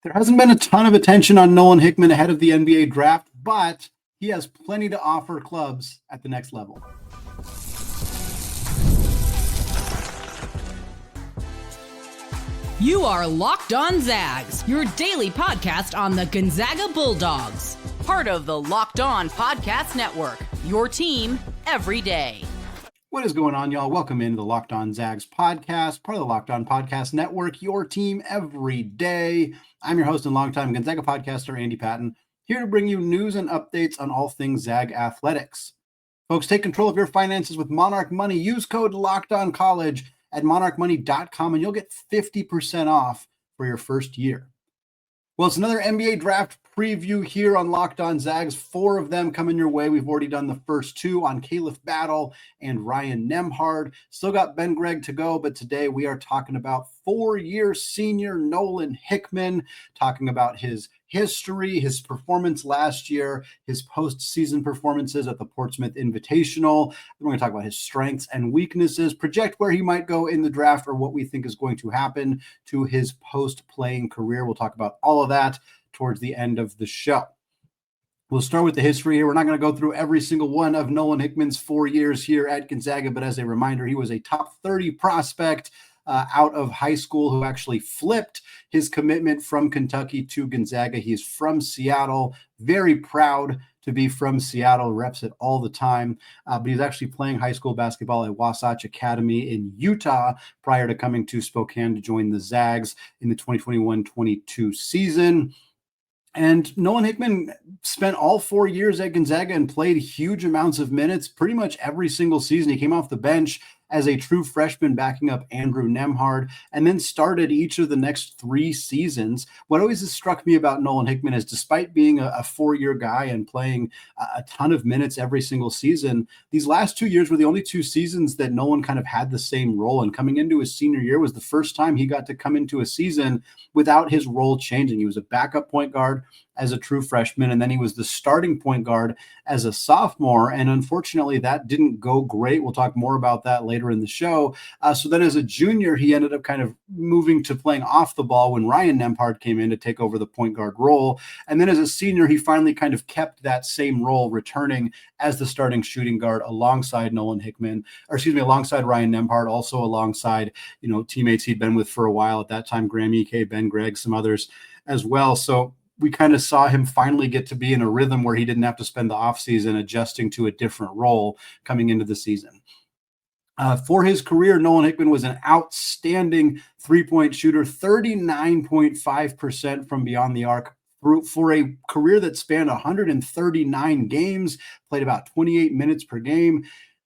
There hasn't been a ton of attention on Nolan Hickman ahead of the NBA draft, but he has plenty to offer clubs at the next level. You are Locked On Zags, your daily podcast on the Gonzaga Bulldogs. Part of the Locked On Podcast Network, your team every day. What is going on, y'all? Welcome into the Locked On Zags podcast, part of the Locked On Podcast Network, your team every day. I'm your host and longtime Gonzaga podcaster, Andy Patton, here to bring you news and updates on all things Zag athletics. Folks, take control of your finances with Monarch Money. Use code LOCKEDONCollege at monarchmoney.com and you'll get 50% off for your first year. Well, it's another NBA draft preview here on Locked On Zags. 4 of them coming your way. We've already done the first 2 on Caliph Battle and Ryan Nembhard. Still got Ben Gregg to go, but today we are talking about 4-year senior Nolan Hickman, talking about his history, his performance last year, his postseason performances at the Portsmouth Invitational. We're going to talk about his strengths and weaknesses, project where he might go in the draft or what we think is going to happen to his post-playing career. We'll talk about all of that towards the end of the show. We'll start with the history here. We're not going to go through every single one of Nolan Hickman's 4 years here at Gonzaga, but as a reminder, he was a top 30 prospect out of high school who actually flipped his commitment from Kentucky to Gonzaga. He's from Seattle, very proud to be from Seattle, reps it all the time, but he's actually playing high school basketball at Wasatch Academy in Utah prior to coming to Spokane to join the Zags in the 2021-22 season. And Nolan Hickman spent all 4 years at Gonzaga and played huge amounts of minutes pretty much every single season. He came off the bench as a true freshman backing up Andrew Nembhard, and then started each of the next 3 seasons. What always has struck me about Nolan Hickman is despite being a 4-year guy and playing a ton of minutes every single season, these last 2 years were the only 2 seasons that Nolan kind of had the same role. And coming into his senior year was the first time he got to come into a season without his role changing. He was a backup point guard as a true freshman, and then he was the starting point guard as a sophomore, and unfortunately that didn't go great. We'll talk more about that later in the show. So then as a junior, he ended up kind of moving to playing off the ball when Ryan Nembhard came in to take over the point guard role, and then as a senior, he finally kind of kept that same role, returning as the starting shooting guard alongside Nolan Hickman, alongside Ryan Nembhard, also alongside, teammates he'd been with for a while at that time, Graham Ike, Ben Gregg, some others as well. So we kind of saw him finally get to be in a rhythm where he didn't have to spend the offseason adjusting to a different role coming into the season. For his career, Nolan Hickman was an outstanding three-point shooter, 39.5% from beyond the arc for a career that spanned 139 games, played about 28 minutes per game.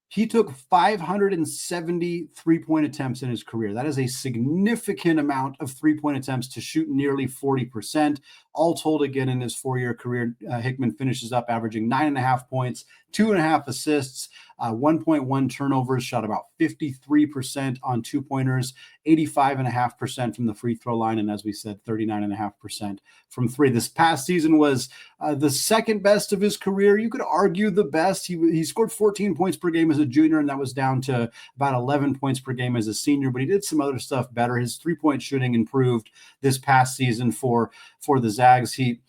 He took 570 three-point attempts in his career. That is a significant amount of three-point attempts to shoot nearly 40%. All told, again, in his 4-year career, Hickman finishes up averaging 9.5 points, 2.5 assists, 1.1 turnovers, shot about 53% on two-pointers, 85.5% from the free throw line, and as we said, 39.5% from three. This past season was the second best of his career. You could argue the best. He scored 14 points per game as a junior, and that was down to about 11 points per game as a senior, but he did some other stuff better. His three-point shooting improved this past season for the Zags. He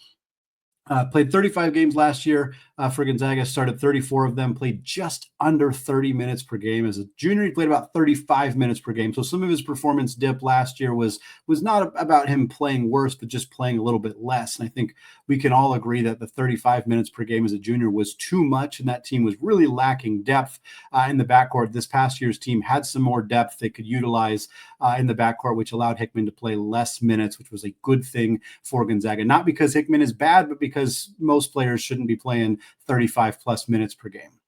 played 35 games last year for Gonzaga, started 34 of them, played just under 30 minutes per game. As a junior, he played about 35 minutes per game. So some of his performance dip last year was not about him playing worse, but just playing a little bit less. And I think we can all agree that the 35 minutes per game as a junior was too much, and that team was really lacking depth in the backcourt. This past year's team had some more depth they could utilize in the backcourt, which allowed Hickman to play less minutes, which was a good thing for Gonzaga. Not because Hickman is bad, but because most players shouldn't be playing 35 plus minutes per game.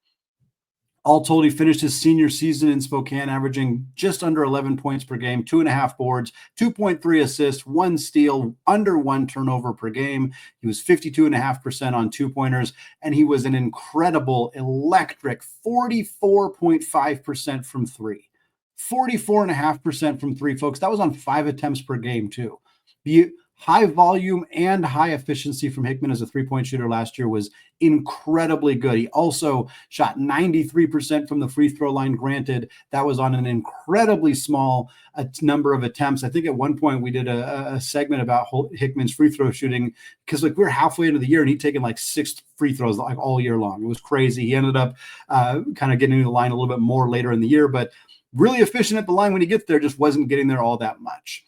All told, he finished his senior season in Spokane averaging just under 11 points per game, 2.5 boards, 2.3 assists, 1 steal, under 1 turnover per game. He was 52.5% on two-pointers, and he was an incredible, electric 44.5% from three. 44.5% from three, folks. That was on 5 attempts per game, too. The High volume and high efficiency from Hickman as a three-point shooter last year was incredibly good. He also shot 93% from the free throw line. Granted, that was on an incredibly small number of attempts. I think at one point we did a segment about Hickman's free throw shooting because like we're halfway into the year and he'd taken like 6 free throws like all year long. It was crazy. He ended up kind of getting into the line a little bit more later in the year, but really efficient at the line when he gets there, just wasn't getting there all that much.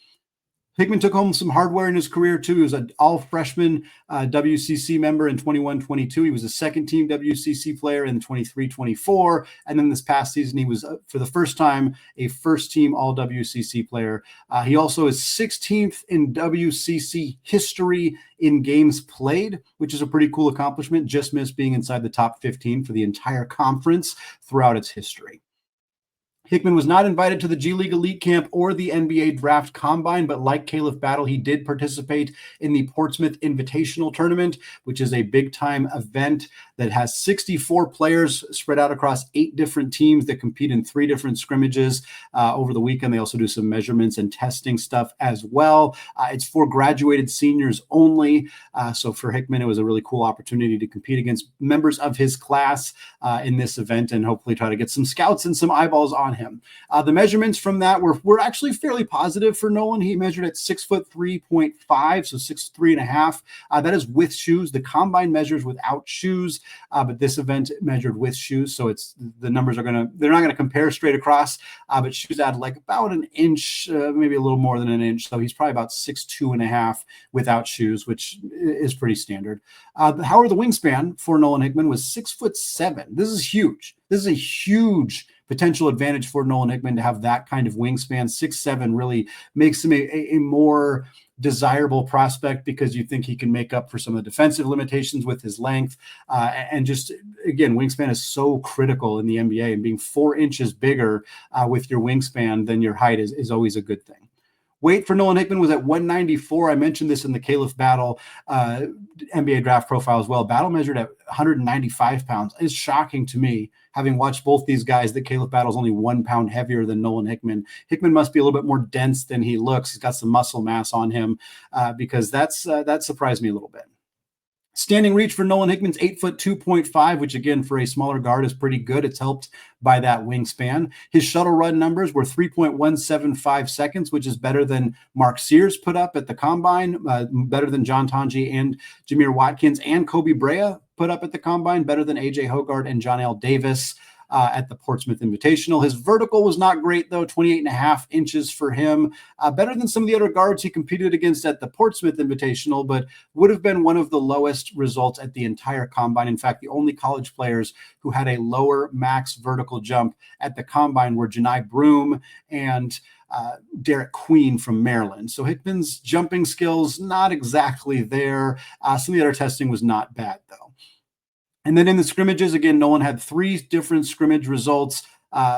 Hickman took home some hardware in his career, too. He was an all-freshman WCC member in 21-22. He was a second-team WCC player in 23-24. And then this past season, he was, for the first time, a first-team all-WCC player. He also is 16th in WCC history in games played, which is a pretty cool accomplishment. Just missed being inside the top 15 for the entire conference throughout its history. Hickman was not invited to the G League Elite Camp or the NBA Draft Combine, but like Caleb Battle, he did participate in the Portsmouth Invitational Tournament, which is a big-time event that has 64 players spread out across 8 different teams that compete in 3 different scrimmages over the weekend. They also do some measurements and testing stuff as well. It's for graduated seniors only. So for Hickman, it was a really cool opportunity to compete against members of his class in this event and hopefully try to get some scouts and some eyeballs on him. The measurements from that were actually fairly positive for Nolan. He measured at 6'3.5", so 6'3.5". That is with shoes. The combine measures without shoes, but this event measured with shoes. So it's the numbers they're not going to compare straight across, but shoes add like about an inch, maybe a little more than an inch. So he's probably about 6'2.5" without shoes, which is pretty standard. However, the wingspan for Nolan Hickman was 6'7". This is huge. This is a huge potential advantage for Nolan Hickman to have that kind of wingspan. 6'7" really makes him a more desirable prospect because you think he can make up for some of the defensive limitations with his length. And just, again, wingspan is so critical in the NBA, and being 4 inches bigger with your wingspan than your height is always a good thing. Weight for Nolan Hickman was at 194. I mentioned this in the Caleb Battle NBA draft profile as well. Battle measured at 195 pounds. It's shocking to me, having watched both these guys, that Caleb Battle is only 1 pound heavier than Nolan Hickman. Hickman must be a little bit more dense than he looks. He's got some muscle mass on him because that surprised me a little bit. Standing reach for Nolan Hickman's 8'2.5", which again for a smaller guard is pretty good. It's helped by that wingspan. His shuttle run numbers were 3.175 seconds, which is better than Mark Sears put up at the combine, better than John Tonji and Jameer Watkins and Kobe Brea put up at the combine, better than AJ Hogarth and John L. Davis at the Portsmouth Invitational. His vertical was not great, though, 28.5 inches for him. Better than some of the other guards he competed against at the Portsmouth Invitational, but would have been one of the lowest results at the entire combine. In fact, the only college players who had a lower max vertical jump at the combine were Janai Broom and Derek Queen from Maryland. So Hickman's jumping skills, not exactly there. Some of the other testing was not bad, though. And then in the scrimmages, again, Nolan had 3 different scrimmage results.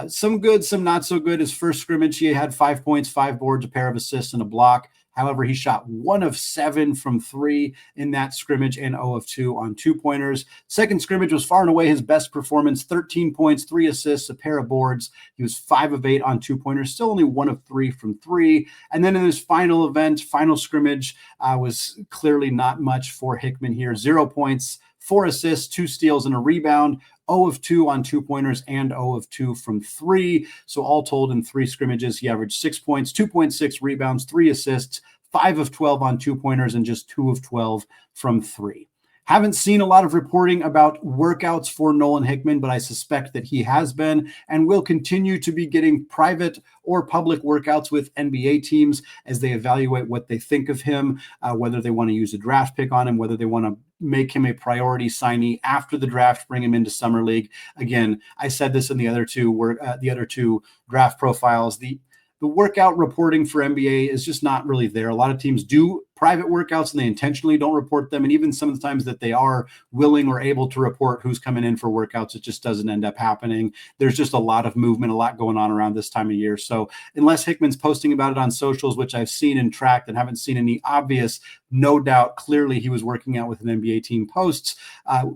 Some good, some not so good. His first scrimmage, he had 5 points, 5 boards, a pair of assists, and a block. However, he shot 1 of 7 from 3 in that scrimmage and 0 of 2 on 2-pointers. Second scrimmage was far and away his best performance, 13 points, 3 assists, a pair of boards. He was 5 of 8 on 2-pointers, still only 1 of 3 from 3. And then in his final event, final scrimmage, was clearly not much for Hickman here. 0 points, 4 assists, 2 steals, and a rebound. 0 of 2 on 2-pointers and 0 of 2 from 3. So all told, in 3 scrimmages, he averaged 6 points, 2.6 rebounds, 3 assists, 5 of 12 on 2-pointers, and just 2 of 12 from 3. Haven't seen a lot of reporting about workouts for Nolan Hickman, but I suspect that he has been and will continue to be getting private or public workouts with NBA teams as they evaluate what they think of him, whether they want to use a draft pick on him, whether they want to make him a priority signee after the draft, bring him into summer league. Again, I said this in the other two draft profiles. The workout reporting for NBA is just not really there. A lot of teams do private workouts and they intentionally don't report them. And even some of the times that they are willing or able to report who's coming in for workouts, it just doesn't end up happening. There's just a lot of movement, a lot going on around this time of year. So unless Hickman's posting about it on socials, which I've seen and tracked and haven't seen any obvious, no doubt, clearly he was working out with an NBA team posts,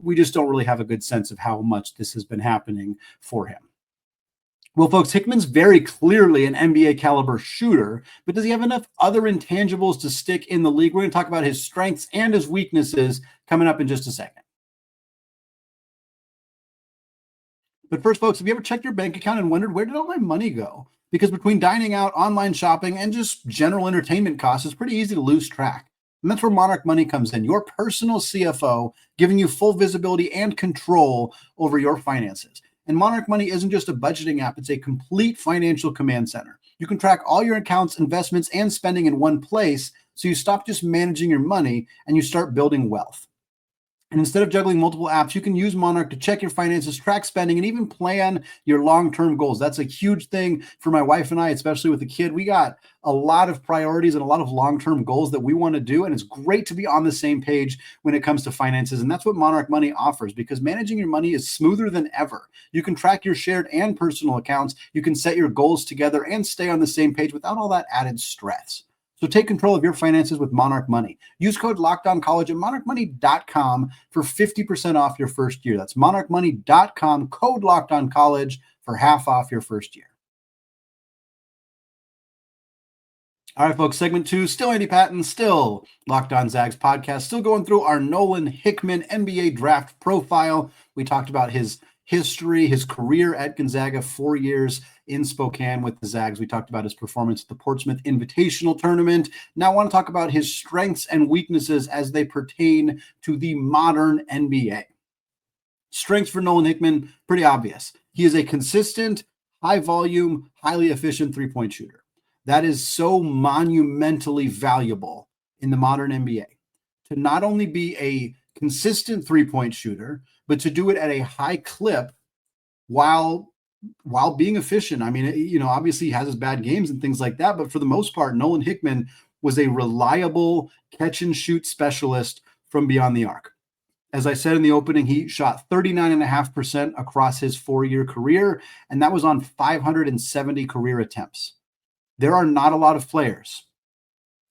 we just don't really have a good sense of how much this has been happening for him. Well, folks, Hickman's very clearly an NBA caliber shooter, but does he have enough other intangibles to stick in the league? We're going to talk about his strengths and his weaknesses coming up in just a second. But first, folks, have you ever checked your bank account and wondered, where did all my money go? Because between dining out, online shopping, and just general entertainment costs, it's pretty easy to lose track. And that's where Monarch Money comes in, your personal CFO, giving you full visibility and control over your finances. And Monarch Money isn't just a budgeting app, it's a complete financial command center. You can track all your accounts, investments, and spending in one place, so you stop just managing your money and you start building wealth. And instead of juggling multiple apps, you can use Monarch to check your finances, track spending, and even plan your long-term goals. That's a huge thing for my wife and I, especially with the kid. We got a lot of priorities and a lot of long-term goals that we want to do. And it's great to be on the same page when it comes to finances. And that's what Monarch Money offers, because managing your money is smoother than ever. You can track your shared and personal accounts. You can set your goals together and stay on the same page without all that added stress. So take control of your finances with Monarch Money. Use code LOCKEDONCollege at monarchmoney.com for 50% off your first year. That's monarchmoney.com, code LOCKEDONCollege for half off your first year. All right, folks, segment 2, still Andy Patton, still Locked On Zags podcast, still going through our Nolan Hickman NBA draft profile. We talked about his history, his career at Gonzaga, 4 years in Spokane with the Zags. We talked about his performance at the Portsmouth Invitational tournament. Now I want to talk about his strengths and weaknesses as they pertain to the modern NBA. Strengths for Nolan Hickman, pretty obvious. He is a consistent, high volume, highly efficient three-point shooter. That is so monumentally valuable in the modern NBA. To not only be a consistent three-point shooter, but to do it at a high clip while being efficient. I mean, obviously he has his bad games and things like that, but for the most part, Nolan Hickman was a reliable catch and shoot specialist from beyond the arc. As I said in the opening, he shot 39.5% across his 4-year career, and that was on 570 career attempts. There are not a lot of players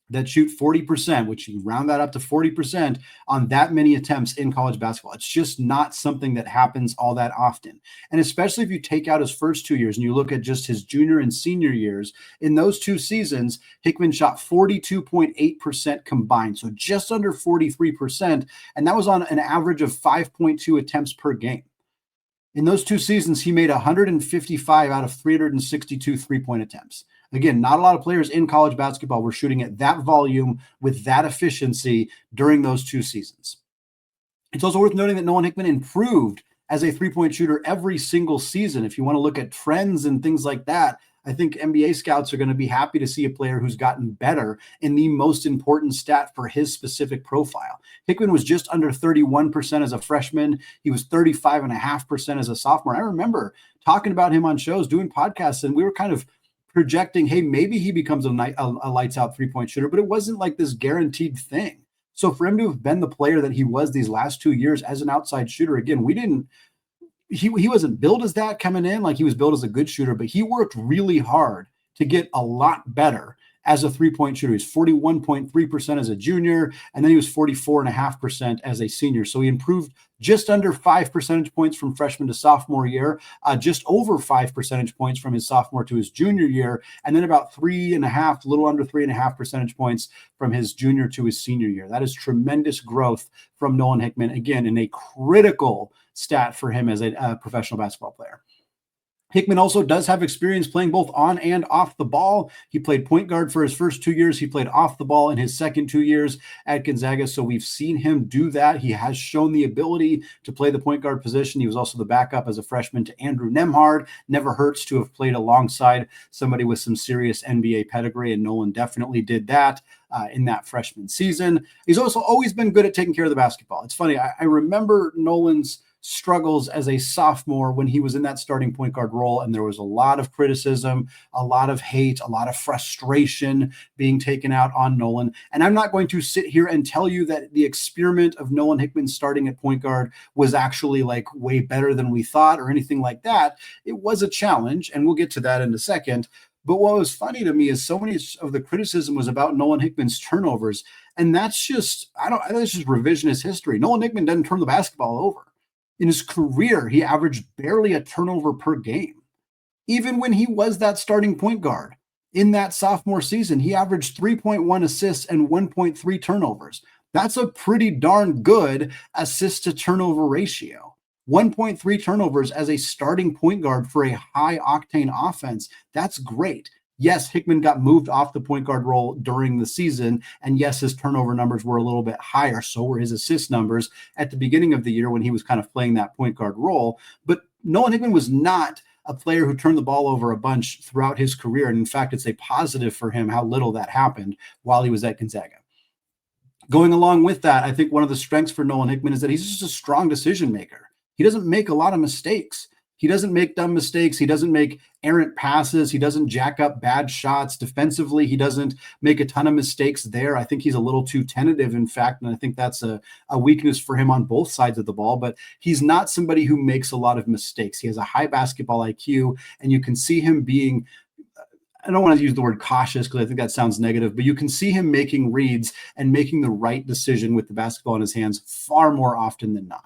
that shoot 40%, which you round that up to 40% on that many attempts in college basketball. It's just not something that happens all that often. And especially if you take out his first 2 years and you look at just his junior and senior years, in those 2 seasons, Hickman shot 42.8% combined, so just under 43%, and that was on an average of 5.2 attempts per game. In those 2 seasons, he made 155 out of 362 three-point attempts. Again, not a lot of players in college basketball were shooting at that volume with that efficiency during those 2 seasons. It's also worth noting that Nolan Hickman improved as a three-point shooter every single season. If you want to look at trends and things like that, I think NBA scouts are going to be happy to see a player who's gotten better in the most important stat for his specific profile. Hickman was just under 31% as a freshman. He was 35.5% as a sophomore. I remember talking about him on shows, doing podcasts, and we were kind of projecting, hey, maybe he becomes a lights out three-point shooter, but it wasn't like this guaranteed thing. So for him to have been the player that he was these last 2 years as an outside shooter, again, he wasn't built as that coming in, like he was built as a good shooter, but he worked really hard to get a lot better as a three-point shooter. He's 41.3% as a junior, and then he was 44.5% as a senior. So he improved just under 5 percentage points from freshman to sophomore year, just over 5 percentage points from his sophomore to his junior year, and then about 3.5, a little under 3.5 percentage points from his junior to his senior year. That is tremendous growth from Nolan Hickman, again, in a critical stat for him as a professional basketball player. Hickman also does have experience playing both on and off the ball. He played point guard for his first 2 years. He played off the ball in his second 2 years at Gonzaga. So we've seen him do that. He has shown the ability to play the point guard position. He was also the backup as a freshman to Andrew Nembhard. Never hurts to have played alongside somebody with some serious NBA pedigree, and Nolan definitely did that in that freshman season. He's also always been good at taking care of the basketball. It's funny. I remember Nolan's struggles as a sophomore when he was in that starting point guard role, and there was a lot of criticism, a lot of hate, a lot of frustration being taken out on Nolan. And I'm not going to sit here and tell you that the experiment of Nolan Hickman starting at point guard was actually like way better than we thought or anything like that. It was a challenge, and we'll get to that in a second. But what was funny to me is so many of the criticism was about Nolan Hickman's turnovers, and that's just revisionist history. Nolan Hickman doesn't turn the basketball over. In his career, he averaged barely a turnover per game. even when he was that starting point guard. In that sophomore season, he averaged 3.1 assists and 1.3 turnovers. That's a pretty darn good assist to turnover ratio. 1.3 turnovers as a starting point guard for a high octane offense. That's great. Yes, Hickman got moved off the point guard role during the season. And yes, his turnover numbers were a little bit higher. So were his assist numbers at the beginning of the year when he was kind of playing that point guard role. But Nolan Hickman was not a player who turned the ball over a bunch throughout his career. And in fact, it's a positive for him how little that happened while he was at Gonzaga. Going along with that, I think one of the strengths for Nolan Hickman is that he's just a strong decision maker. He doesn't make a lot of mistakes. He doesn't make dumb mistakes. He doesn't make errant passes. He doesn't jack up bad shots defensively. He doesn't make a ton of mistakes there. I think he's a little too tentative, in fact, and I think that's a weakness for him on both sides of the ball, but he's not somebody who makes a lot of mistakes. He has a high basketball IQ, and you can see him being, I don't want to use the word cautious because I think that sounds negative, but you can see him making reads and making the right decision with the basketball in his hands far more often than not.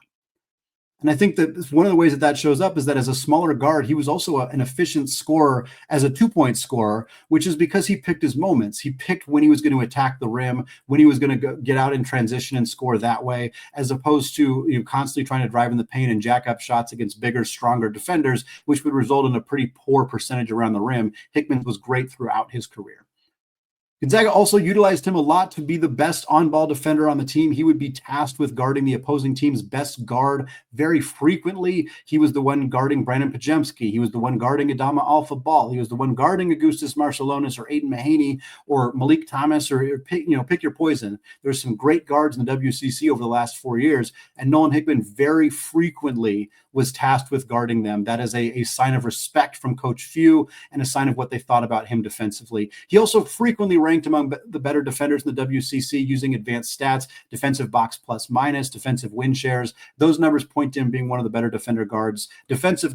And I think that one of the ways that that shows up is that as a smaller guard, he was also an efficient scorer as a 2-point scorer, which is because he picked his moments. He picked when he was going to attack the rim, when he was going to get out in transition and score that way, as opposed to constantly trying to drive in the paint and jack up shots against bigger, stronger defenders, which would result in a pretty poor percentage around the rim. Hickman was great throughout his career. Gonzaga also utilized him a lot to be the best on-ball defender on the team. He would be tasked with guarding the opposing team's best guard very frequently. He was the one guarding Brandon Pajemski. He was the one guarding Adama Alpha Ball. He was the one guarding Augustus Marciulionis or Aiden Mahaney or Malik Thomas or pick your poison. There's some great guards in the WCC over the last 4 years, and Nolan Hickman very frequently was tasked with guarding them. That is a sign of respect from Coach Few and a sign of what they thought about him defensively. He also frequently ranked among the better defenders in the WCC using advanced stats, defensive box plus minus, defensive win shares. Those numbers point to him being one of the better defensive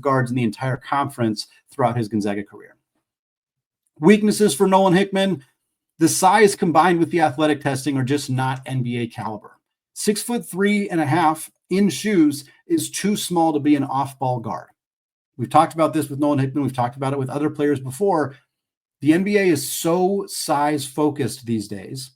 guards in the entire conference throughout his Gonzaga career. Weaknesses for Nolan Hickman: the size combined with the athletic testing are just not NBA caliber. 6'3.5" in shoes is too small to be an off-ball guard. We've talked about this with Nolan Hickman. We've talked about it with other players before. The NBA is so size-focused these days.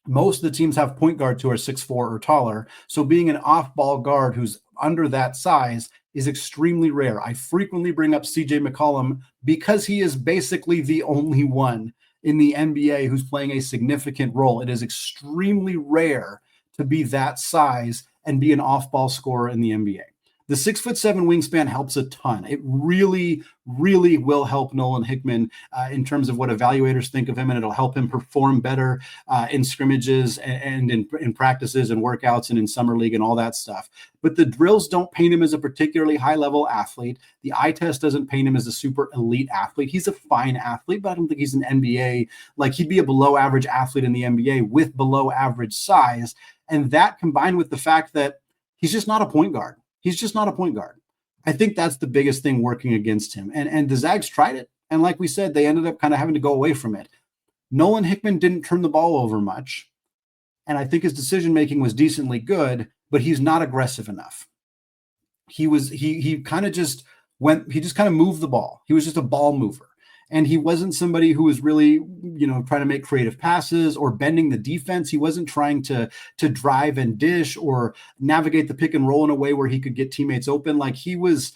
Most of the teams have point guards who are 6'4" or taller. So being an off-ball guard who's under that size is extremely rare. I frequently bring up CJ McCollum because he is basically the only one in the NBA who's playing a significant role. It is extremely rare to be that size and be an off-ball scorer in the NBA. The 6'7" wingspan helps a ton. It really, really will help Nolan Hickman in terms of what evaluators think of him, and it'll help him perform better in scrimmages and in practices and workouts and in summer league and all that stuff. But the drills don't paint him as a particularly high-level athlete. The eye test doesn't paint him as a super elite athlete. He's a fine athlete, but I don't think he's an NBA. Like, he'd be a below-average athlete in the NBA with below-average size. And that combined with the fact that he's just not a point guard. He's just not a point guard. I think that's the biggest thing working against him. And the Zags tried it. And like we said, they ended up kind of having to go away from it. Nolan Hickman didn't turn the ball over much. And I think his decision-making was decently good, but he's not aggressive enough. He kind of just moved the ball. He was just a ball mover. And he wasn't somebody who was really, trying to make creative passes or bending the defense. He wasn't trying to drive and dish or navigate the pick and roll in a way where he could get teammates open. Like, he was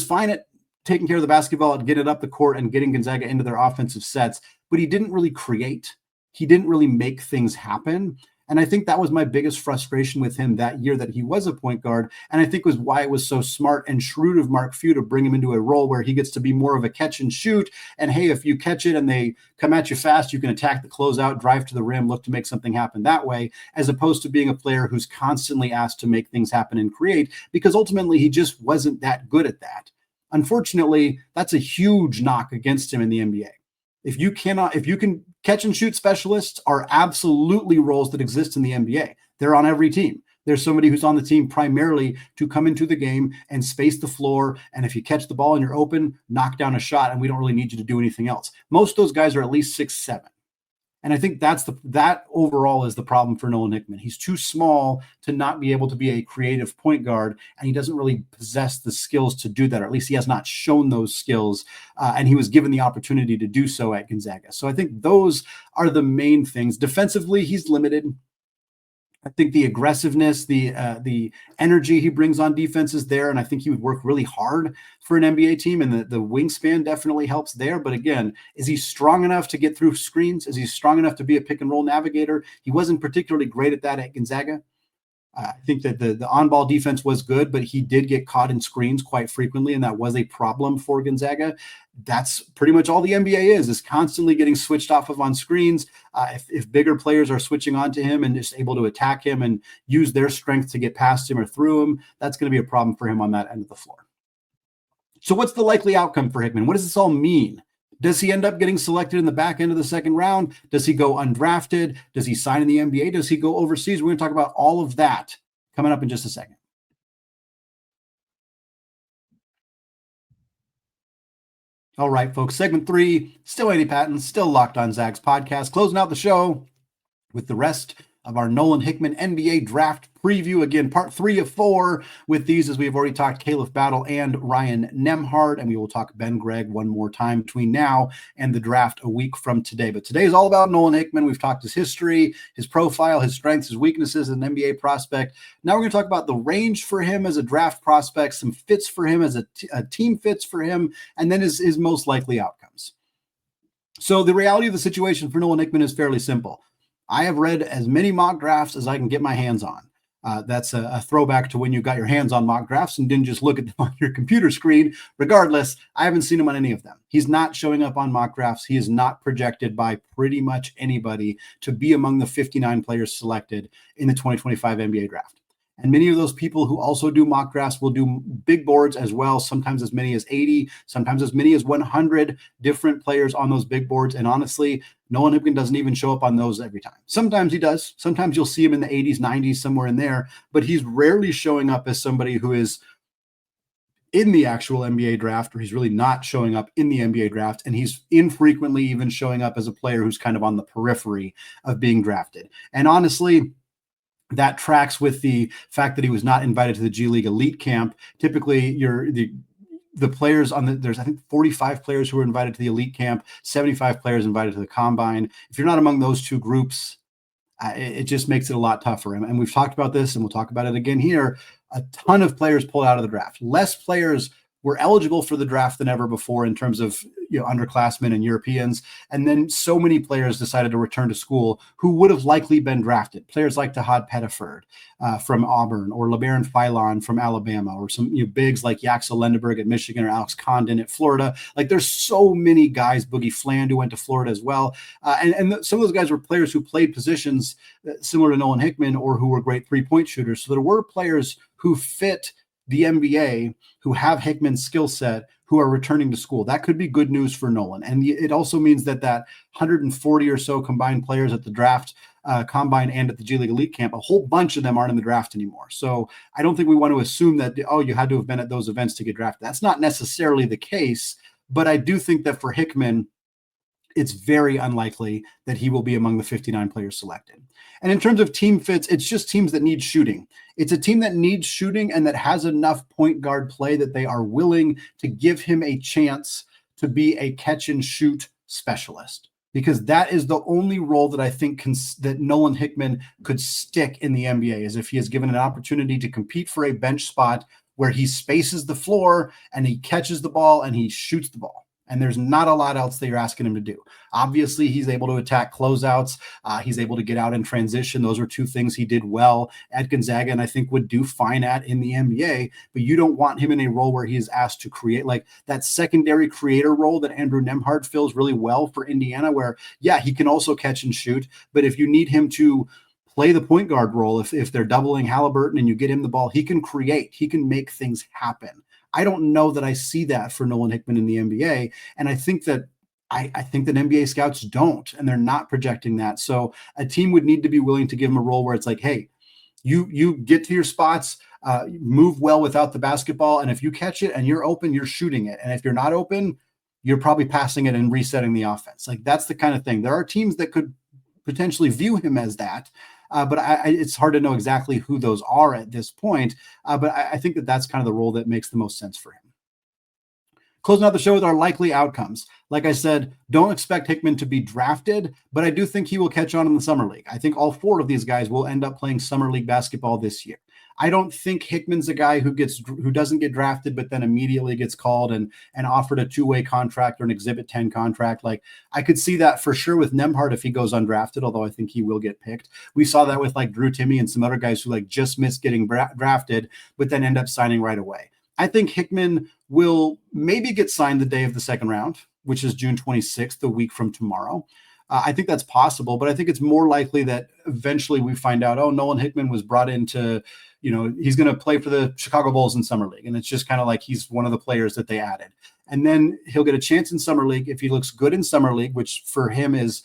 fine at taking care of the basketball and getting it up the court and getting Gonzaga into their offensive sets, but he didn't really create. He didn't really make things happen. And I think that was my biggest frustration with him that year, that he was a point guard. And I think was why it was so smart and shrewd of Mark Few to bring him into a role where he gets to be more of a catch and shoot. And hey, if you catch it and they come at you fast, you can attack the closeout, drive to the rim, look to make something happen that way, as opposed to being a player who's constantly asked to make things happen and create, because ultimately he just wasn't that good at that. Unfortunately, that's a huge knock against him in the NBA. If you can catch and shoot specialists are absolutely roles that exist in the NBA. They're on every team. There's somebody who's on the team primarily to come into the game and space the floor. And if you catch the ball and you're open, knock down a shot, and we don't really need you to do anything else. Most of those guys are at least 6'7". And I think that overall is the problem for Nolan Hickman. He's too small to not be able to be a creative point guard, and he doesn't really possess the skills to do that, or at least he has not shown those skills, and he was given the opportunity to do so at Gonzaga. So I think those are the main things. Defensively, he's limited. I think the aggressiveness, the energy he brings on defense is there, and I think he would work really hard for an NBA team, and the wingspan definitely helps there. But again, is he strong enough to get through screens? Is he strong enough to be a pick and roll navigator? He wasn't particularly great at that at Gonzaga. I think that the on-ball defense was good, but he did get caught in screens quite frequently, and that was a problem for Gonzaga. That's pretty much all the NBA is constantly getting switched off of on screens. If bigger players are switching on to him and just able to attack him and use their strength to get past him or through him, that's going to be a problem for him on that end of the floor. So what's the likely outcome for Hickman? What does this all mean? Does he end up getting selected in the back end of the second round? Does he go undrafted? Does he sign in the NBA? Does he go overseas? We're going to talk about all of that coming up in just a second. All right, folks. Segment 3, still Andy Patton, still Locked On Zags podcast. Closing out the show with the rest of our Nolan Hickman NBA draft preview. Again, part 3 of 4 with these, as we've already talked Caleb Battle and Ryan Nembhard, and we will talk Ben Gregg one more time between now and the draft a week from today. But today is all about Nolan Hickman. We've talked his history, his profile, his strengths, his weaknesses as an NBA prospect. Now we're going to talk about the range for him as a draft prospect, some fits for him as a team fits for him, and then his most likely outcomes. So the reality of the situation for Nolan Hickman is fairly simple. I have read as many mock drafts as I can get my hands on. That's a throwback to when you got your hands on mock drafts and didn't just look at them on your computer screen. Regardless, I haven't seen him on any of them. He's not showing up on mock drafts. He is not projected by pretty much anybody to be among the 59 players selected in the 2025 NBA draft. And many of those people who also do mock drafts will do big boards as well, sometimes as many as 80, sometimes as many as 100 different players on those big boards. And honestly, Nolan Hickman doesn't even show up on those every time. Sometimes he does. Sometimes you'll see him in the 80s, 90s, somewhere in there, but he's rarely showing up as somebody who is in the actual NBA draft, or he's really not showing up in the NBA draft. And he's infrequently even showing up as a player who's kind of on the periphery of being drafted. And honestly, that tracks with the fact that he was not invited to the G League Elite Camp. Typically, the players there's I think 45 players who were invited to the Elite Camp, 75 players invited to the Combine. If you're not among those two groups, it just makes it a lot tougher. And we've talked about this, and we'll talk about it again here. A ton of players pulled out of the draft. Less players were eligible for the draft than ever before in terms of underclassmen and Europeans. And then so many players decided to return to school who would have likely been drafted. Players like Tahad Pettiford from Auburn, or LeBaron Philon from Alabama, or some bigs like Yaxel Lendeberg at Michigan, or Alex Condon at Florida. Like, there's so many guys, Boogie Fland, who went to Florida as well. And some of those guys were players who played positions similar to Nolan Hickman, or who were great three-point shooters. So there were players who fit the NBA, who have Hickman's skill set, who are returning to school. That could be good news for Nolan. And it also means that 140 or so combined players at the draft combine and at the G League Elite Camp, a whole bunch of them aren't in the draft anymore. So I don't think we want to assume that, you had to have been at those events to get drafted. That's not necessarily the case, but I do think that for Hickman, it's very unlikely that he will be among the 59 players selected. And in terms of team fits, it's just teams that need shooting. It's a team that needs shooting and that has enough point guard play that they are willing to give him a chance to be a catch and shoot specialist, because that is the only role that I think that Nolan Hickman could stick in the NBA, is if he is given an opportunity to compete for a bench spot where he spaces the floor and he catches the ball and he shoots the ball. And there's not a lot else that you're asking him to do. Obviously, he's able to attack closeouts. He's able to get out in transition. Those are two things he did well at Gonzaga, and I think would do fine at in the NBA. But you don't want him in a role where he is asked to create, like that secondary creator role that Andrew Nembhard fills really well for Indiana, where, yeah, he can also catch and shoot. But if you need him to play the point guard role, if they're doubling Halliburton and you get him the ball, he can create. He can make things happen. I don't know that I see that for Nolan Hickman in the NBA. And I think that NBA scouts don't, and they're not projecting that. So a team would need to be willing to give him a role where it's like, hey, you get to your spots, move well without the basketball. And if you catch it and you're open, you're shooting it. And if you're not open, you're probably passing it and resetting the offense. Like, that's the kind of thing. There are teams that could potentially view him as that. But it's hard to know exactly who those are at this point. But I think that that's kind of the role that makes the most sense for him. Closing out the show with our likely outcomes. Like I said, don't expect Hickman to be drafted, but I do think he will catch on in the summer league. I think all 4 of these guys will end up playing summer league basketball this year. I don't think Hickman's a guy who doesn't get drafted, but then immediately gets called and offered a 2-way contract or an Exhibit 10 contract. Like, I could see that for sure with Nembhard if he goes undrafted, although I think he will get picked. We saw that with like Drew Timme and some other guys who like just missed getting drafted, but then end up signing right away. I think Hickman will maybe get signed the day of the second round, which is June 26th, a week from tomorrow. I think that's possible, but I think it's more likely that eventually we find out, oh, Nolan Hickman was brought into, he's going to play for the Chicago Bulls in summer league. And it's just kind of like he's one of the players that they added. And then he'll get a chance in summer league if he looks good in summer league, which for him is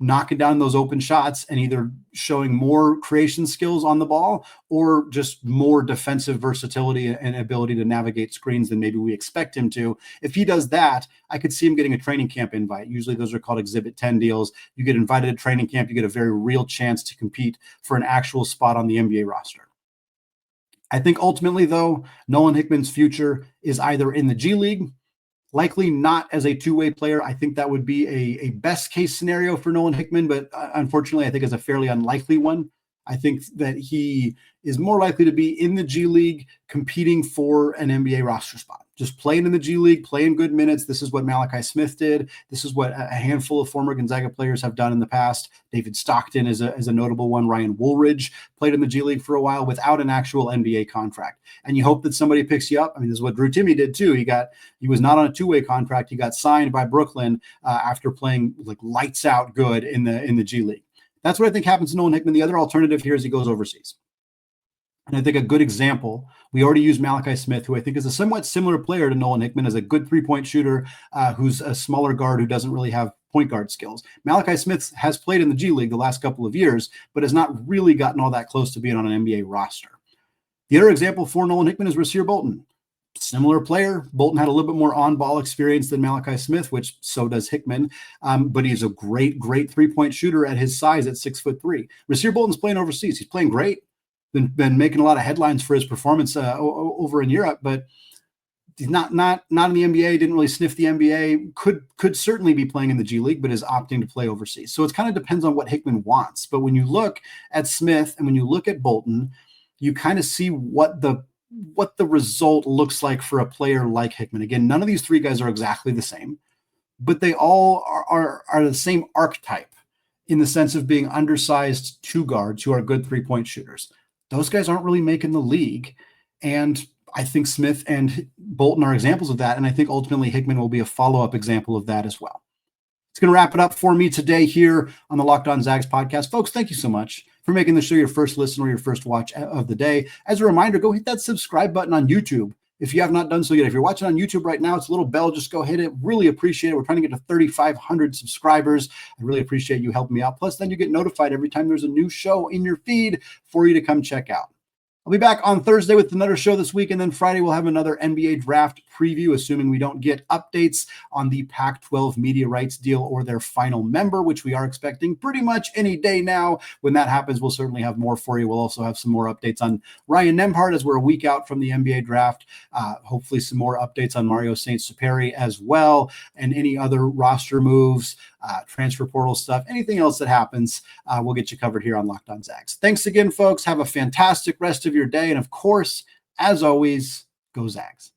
knocking down those open shots and either showing more creation skills on the ball or just more defensive versatility and ability to navigate screens than maybe we expect him to. If he does that, I could see him getting a training camp invite. Usually those are called Exhibit 10 deals. You get invited to training camp, you get a very real chance to compete for an actual spot on the NBA roster. I think ultimately, though, Nolan Hickman's future is either in the G League, likely not as a 2-way player. I think that would be a best case scenario for Nolan Hickman, but unfortunately, I think it's a fairly unlikely one. I think that he is more likely to be in the G League competing for an NBA roster spot. Just playing in the G League, playing good minutes. This is what Malachi Smith did. This is what a handful of former Gonzaga players have done in the past. David Stockton is a notable one. Ryan Woolridge played in the G League for a while without an actual NBA contract. And you hope that somebody picks you up. I mean, this is what Drew Timme did too. He was not on a 2-way contract. He got signed by Brooklyn after playing like lights out good in the G League. That's what I think happens to Nolan Hickman. The other alternative here is he goes overseas. And I think a good example, we already used Malachi Smith, who I think is a somewhat similar player to Nolan Hickman, as a good 3-point shooter who's a smaller guard who doesn't really have point guard skills. Malachi Smith has played in the G League the last couple of years, but has not really gotten all that close to being on an NBA roster. The other example for Nolan Hickman is Rasir Bolton. Similar player. Bolton had a little bit more on-ball experience than Malachi Smith, which so does Hickman, but he's a great 3-point shooter at his size at 6'3". Rasir Bolton's playing overseas. He's playing great. Been making a lot of headlines for his performance over in Europe, but he's not in the NBA. Didn't really sniff the NBA. Could certainly be playing in the G League, but is opting to play overseas. So it kind of depends on what Hickman wants. But when you look at Smith and when you look at Bolton, you kind of see what the result looks like for a player like Hickman. Again, none of these 3 guys are exactly the same, but they all are the same archetype in the sense of being undersized 2 guards who are good 3-point shooters. Those guys aren't really making the league. And I think Smith and Bolton are examples of that. And I think ultimately Hickman will be a follow-up example of that as well. It's going to wrap it up for me today here on the Locked On Zags podcast. Folks, thank you so much for making the show your first listen or your first watch of the day. As a reminder, go hit that subscribe button on YouTube if you have not done so yet. If you're watching on YouTube right now, it's a little bell. Just go hit it. Really appreciate it. We're trying to get to 3,500 subscribers. I really appreciate you helping me out. Plus, then you get notified every time there's a new show in your feed for you to come check out. I'll be back on Thursday with another show this week, and then Friday we'll have another NBA draft preview, assuming we don't get updates on the Pac-12 media rights deal or their final member, which we are expecting pretty much any day now. When that happens, we'll certainly have more for you. We'll also have some more updates on Ryan Nembhard as we're a week out from the NBA draft. Hopefully some more updates on Mario Saint-Superi as well, and any other roster moves, transfer portal stuff, anything else that happens, we'll get you covered here on Locked On Zags. Thanks again, folks. Have a fantastic rest of your day. And of course, as always, go Zags.